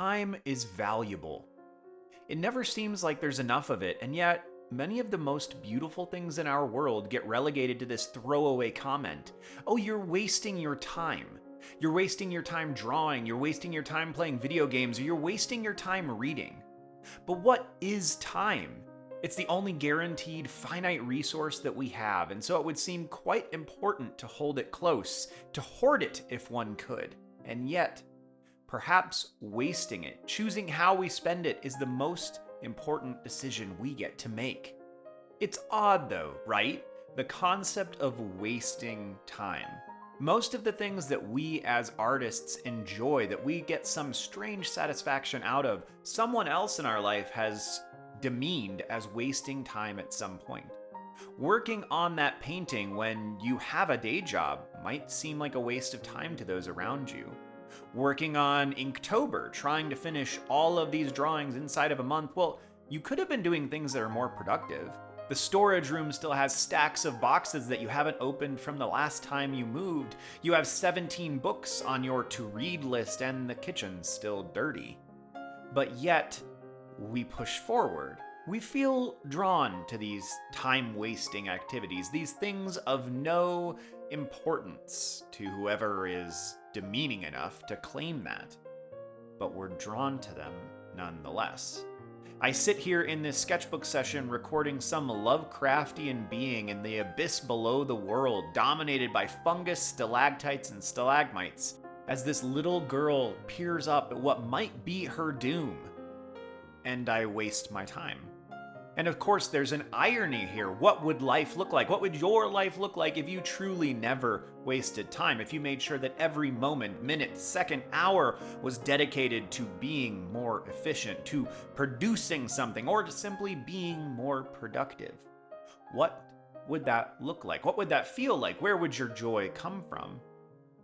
Time is valuable. It never seems like there's enough of it, and yet many of the most beautiful things in our world get relegated to this throwaway comment. Oh, you're wasting your time. You're wasting your time drawing, you're wasting your time playing video games, or you're wasting your time reading. But what is time? It's the only guaranteed finite resource that we have, and so it would seem quite important to hold it close, to hoard it if one could. And yet, perhaps wasting it, choosing how we spend it, is the most important decision we get to make. It's odd though, right? The concept of wasting time. Most of the things that we as artists enjoy, that we get some strange satisfaction out of, someone else in our life has demeaned as wasting time at some point. Working on that painting when you have a day job might seem like a waste of time to those around you. Working on Inktober, trying to finish all of these drawings inside of a month, well, you could have been doing things that are more productive. The storage room still has stacks of boxes that you haven't opened from the last time you moved. You have 17 books on your to-read list, and the kitchen's still dirty. But yet, we push forward. We feel drawn to these time-wasting activities, these things of no importance to whoever is demeaning enough to claim that. But we're drawn to them nonetheless. I sit here in this sketchbook session recording some Lovecraftian being in the abyss below the world, dominated by fungus, stalactites, and stalagmites, as this little girl peers up at what might be her doom. And I waste my time. And of course, there's an irony here. What would life look like? What would your life look like if you truly never wasted time? If you made sure that every moment, minute, second, hour was dedicated to being more efficient, to producing something, or to simply being more productive? What would that look like? What would that feel like? Where would your joy come from?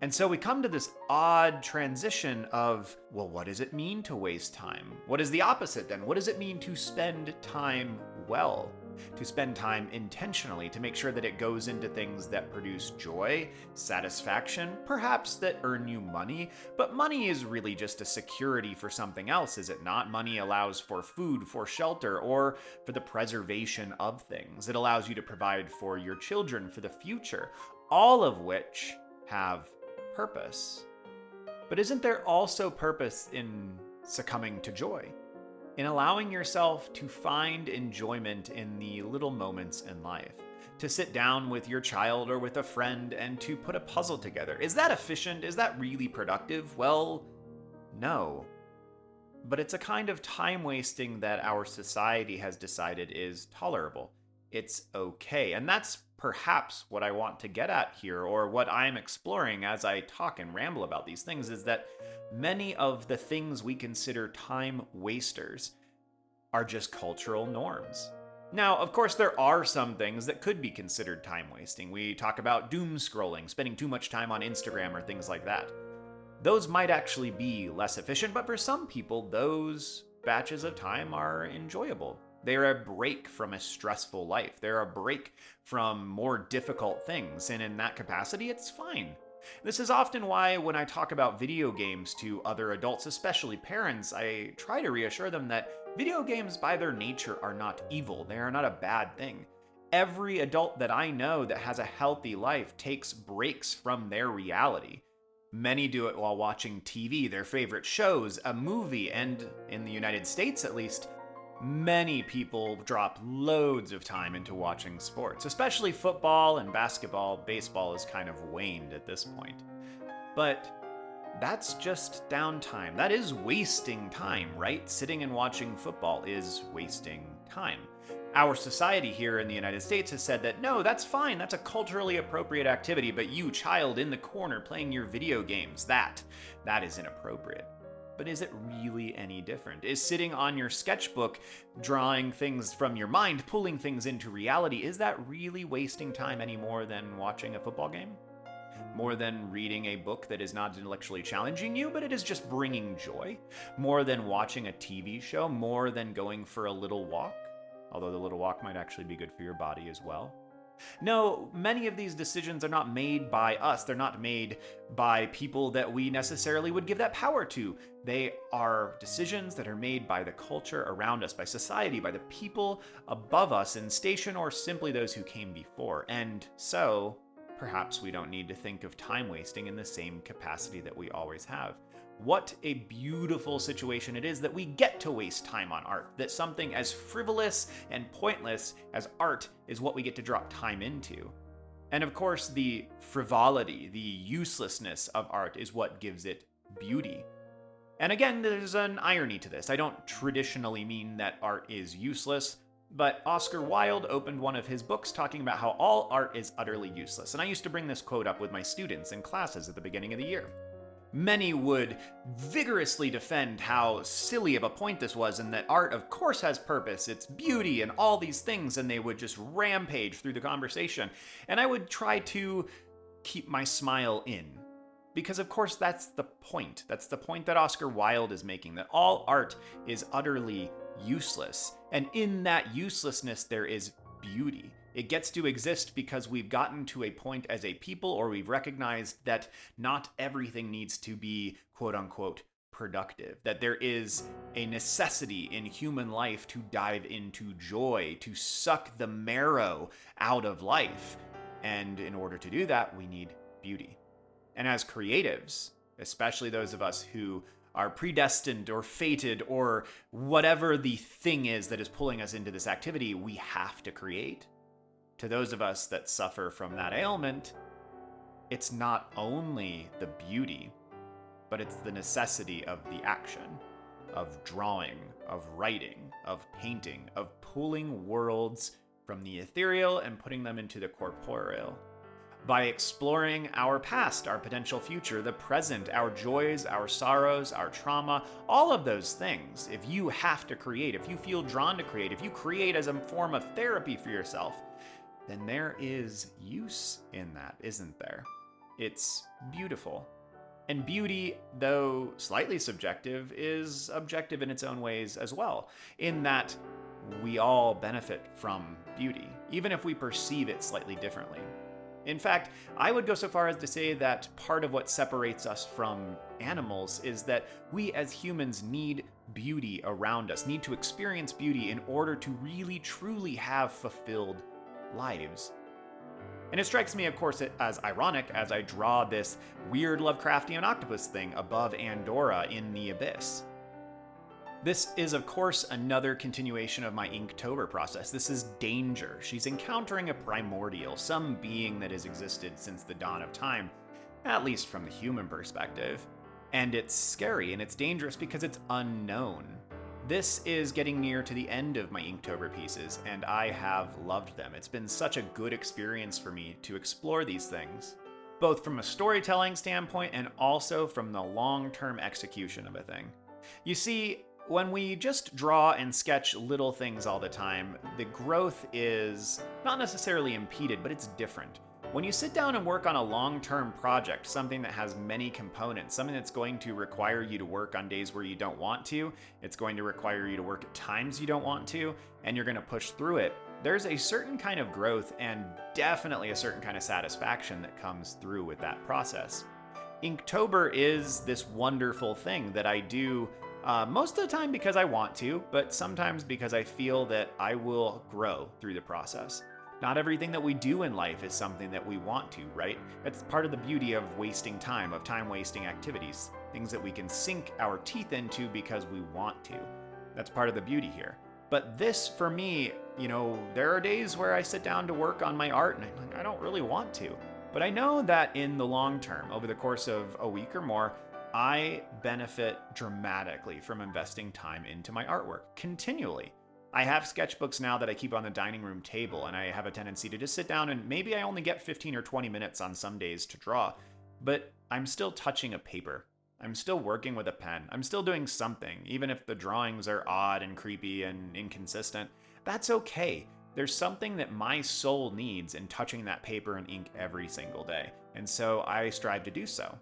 And so we come to this odd transition of, well, what does it mean to waste time? What is the opposite then? What does it mean to spend time well? To spend time intentionally, to make sure that it goes into things that produce joy, satisfaction, perhaps that earn you money. But money is really just a security for something else, is it not? Money allows for food, for shelter, or for the preservation of things. It allows you to provide for your children, for the future, all of which have purpose. But isn't there also purpose in succumbing to joy? In allowing yourself to find enjoyment in the little moments in life? To sit down with your child or with a friend and to put a puzzle together. Is that efficient? Is that really productive? Well, no. But it's a kind of time wasting that our society has decided is tolerable. It's okay. And that's perhaps what I want to get at here, or what I'm exploring as I talk and ramble about these things, is that many of the things we consider time wasters are just cultural norms. Now, of course, there are some things that could be considered time wasting. We talk about doom scrolling, spending too much time on Instagram or things like that. Those might actually be less efficient, but for some people, those batches of time are enjoyable. They're a break from a stressful life. They're a break from more difficult things, and in that capacity, it's fine. This is often why when I talk about video games to other adults, especially parents, I try to reassure them that video games by their nature are not evil. They are not a bad thing. Every adult that I know that has a healthy life takes breaks from their reality. Many do it while watching TV, their favorite shows, a movie, and in the United States at least, many people drop loads of time into watching sports, especially football and basketball. Baseball is kind of waned at this point. But that's just downtime. That is wasting time, right? Sitting and watching football is wasting time. Our society here in the United States has said that, no, that's fine, that's a culturally appropriate activity, but you, child in the corner playing your video games, that is inappropriate. But is it really any different? Is sitting on your sketchbook, drawing things from your mind, pulling things into reality, is that really wasting time any more than watching a football game? More than reading a book that is not intellectually challenging you, but it is just bringing joy? More than watching a TV show? More than going for a little walk? Although the little walk might actually be good for your body as well. No, many of these decisions are not made by us. They're not made by people that we necessarily would give that power to. They are decisions that are made by the culture around us, by society, by the people above us in station, or simply those who came before. And so, perhaps we don't need to think of time wasting in the same capacity that we always have. What a beautiful situation it is that we get to waste time on art, that something as frivolous and pointless as art is what we get to drop time into. And of course, the frivolity, the uselessness of art is what gives it beauty. And again, there's an irony to this. I don't traditionally mean that art is useless, but Oscar Wilde opened one of his books talking about how all art is utterly useless. And I used to bring this quote up with my students in classes at the beginning of the year. Many would vigorously defend how silly of a point this was, and that art, of course, has purpose, it's beauty, and all these things, and they would just rampage through the conversation. And I would try to keep my smile in. Because, of course, that's the point. That's the point that Oscar Wilde is making, that all art is utterly useless. And in that uselessness, there is beauty. It gets to exist because we've gotten to a point as a people, or we've recognized that not everything needs to be quote-unquote productive, that there is a necessity in human life to dive into joy, to suck the marrow out of life. And in order to do that, we need beauty. And as creatives, especially those of us who are predestined or fated or whatever the thing is that is pulling us into this activity, we have to create. To those of us that suffer from that ailment, it's not only the beauty, but it's the necessity of the action, of drawing, of writing, of painting, of pulling worlds from the ethereal and putting them into the corporeal. By exploring our past, our potential future, the present, our joys, our sorrows, our trauma, all of those things, if you have to create, if you feel drawn to create, if you create as a form of therapy for yourself, then there is use in that, isn't there? It's beautiful. And beauty, though slightly subjective, is objective in its own ways as well, in that we all benefit from beauty, even if we perceive it slightly differently. In fact, I would go so far as to say that part of what separates us from animals is that we as humans need beauty around us, need to experience beauty in order to really truly have fulfilled lives. And it strikes me, of course, as ironic as I draw this weird Lovecraftian octopus thing above Andora in the abyss. This is, of course, another continuation of my Inktober process. This is danger. She's encountering a primordial, some being that has existed since the dawn of time, at least from the human perspective. And it's scary and it's dangerous because it's unknown. This is getting near to the end of my Inktober pieces, and I have loved them. It's been such a good experience for me to explore these things, both from a storytelling standpoint and also from the long-term execution of a thing. You see, when we just draw and sketch little things all the time, the growth is not necessarily impeded, but it's different. When you sit down and work on a long-term project, something that has many components, something that's going to require you to work on days where you don't want to, it's going to require you to work at times you don't want to, and you're going to push through it, there's a certain kind of growth and definitely a certain kind of satisfaction that comes through with that process. Inktober is this wonderful thing that I do most of the time because I want to, but sometimes because I feel that I will grow through the process. Not everything that we do in life is something that we want to, right? It's part of the beauty of wasting time, of time-wasting activities, things that we can sink our teeth into because we want to. That's part of the beauty here. But this, for me, there are days where I sit down to work on my art and I'm like, I don't really want to. But I know that in the long term, over the course of a week or more, I benefit dramatically from investing time into my artwork continually. I have sketchbooks now that I keep on the dining room table, and I have a tendency to just sit down and maybe I only get 15 or 20 minutes on some days to draw, but I'm still touching a paper. I'm still working with a pen. I'm still doing something, even if the drawings are odd and creepy and inconsistent. That's okay. There's something that my soul needs in touching that paper and ink every single day, and so I strive to do so.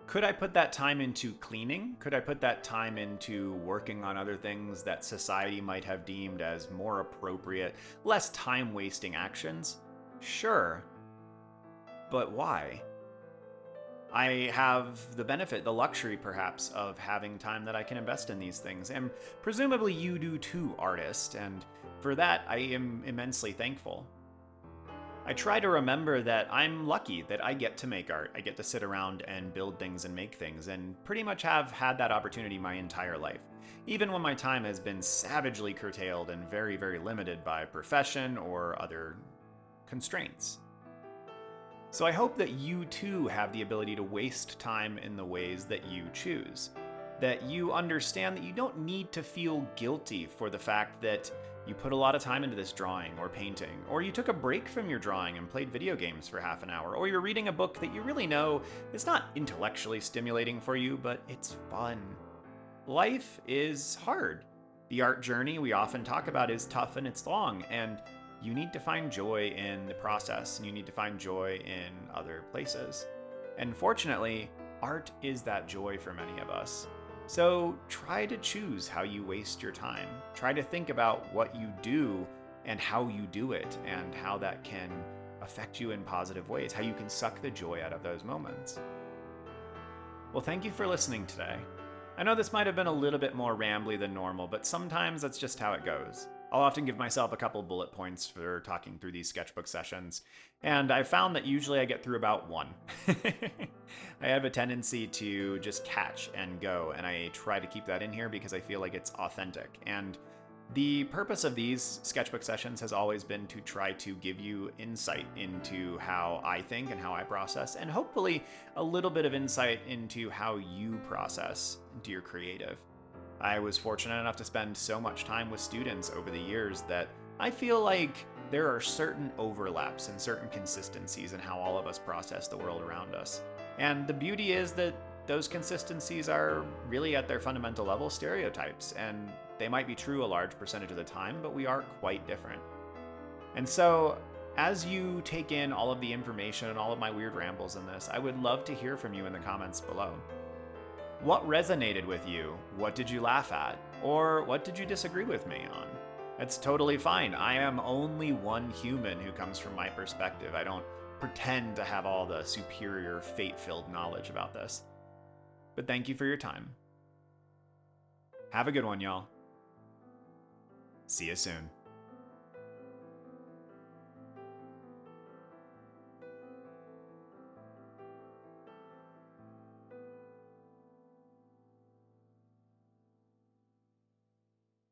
Could I put that time into cleaning? Could I put that time into working on other things that society might have deemed as more appropriate, less time-wasting actions? Sure, but why? I have the benefit, the luxury perhaps, of having time that I can invest in these things, and presumably you do too, artist, and for that I am immensely thankful. I try to remember that I'm lucky that I get to make art. I get to sit around and build things and make things, and pretty much have had that opportunity my entire life, even when my time has been savagely curtailed and very, very limited by profession or other constraints. So I hope that you too have the ability to waste time in the ways that you choose. That you understand that you don't need to feel guilty for the fact that you put a lot of time into this drawing or painting, or you took a break from your drawing and played video games for half an hour, or you're reading a book that you really know is not intellectually stimulating for you, but it's fun. Life is hard. The art journey we often talk about is tough and it's long, and you need to find joy in the process, and you need to find joy in other places. And fortunately, art is that joy for many of us. So try to choose how you waste your time. Try to think about what you do and how you do it, and how that can affect you in positive ways, how you can suck the joy out of those moments. Well, thank you for listening today. I know this might have been a little bit more rambly than normal, but sometimes that's just how it goes. I'll often give myself a couple bullet points for talking through these sketchbook sessions, and I've found that usually I get through about one. I have a tendency to just catch and go, and I try to keep that in here because I feel like it's authentic. And the purpose of these sketchbook sessions has always been to try to give you insight into how I think and how I process, and hopefully a little bit of insight into how you process into your creative. I was fortunate enough to spend so much time with students over the years that I feel like there are certain overlaps and certain consistencies in how all of us process the world around us. And the beauty is that those consistencies are really at their fundamental level stereotypes, and they might be true a large percentage of the time, but we are quite different. And so, as you take in all of the information and all of my weird rambles in this, I would love to hear from you in the comments below. What resonated with you? What did you laugh at? Or what did you disagree with me on? That's totally fine. I am only one human who comes from my perspective. I don't pretend to have all the superior, fate-filled knowledge about this. But thank you for your time. Have a good one, y'all. See you soon.